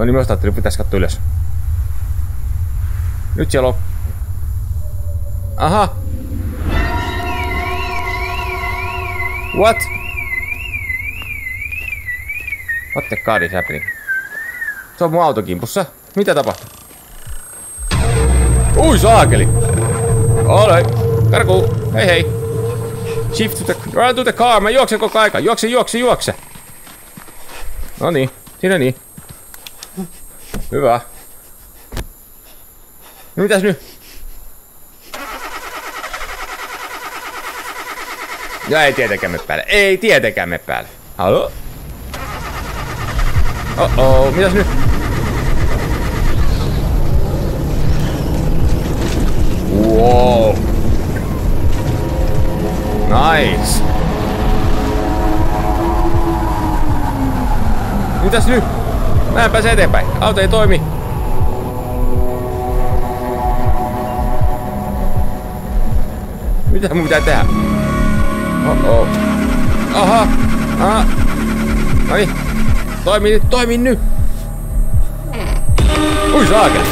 No niin, myös ajattelin, pitäis katsoa ylös. Nyt siellä on... Aha! What? What the god is happening? Se on mun autokimpussa. Mitä tapahtuu? Ui saakeli! Olei! Karkuu! Hei hei! Shift to the... Run to the car! Mä juoksen koko aika! Juokse! Noniin. Siinä niin. Hyvä. No mitäs nyt? Ja ei tietenkään me päälle. Halo? Oh, mitäs nyt? Wow. Nice. Mitäs nyt? Mä en pääse eteenpäin. Auto ei toimi. Mitä mun pitää tehdä? Aha. Noniin. Toimi nyt. Ui saakeli.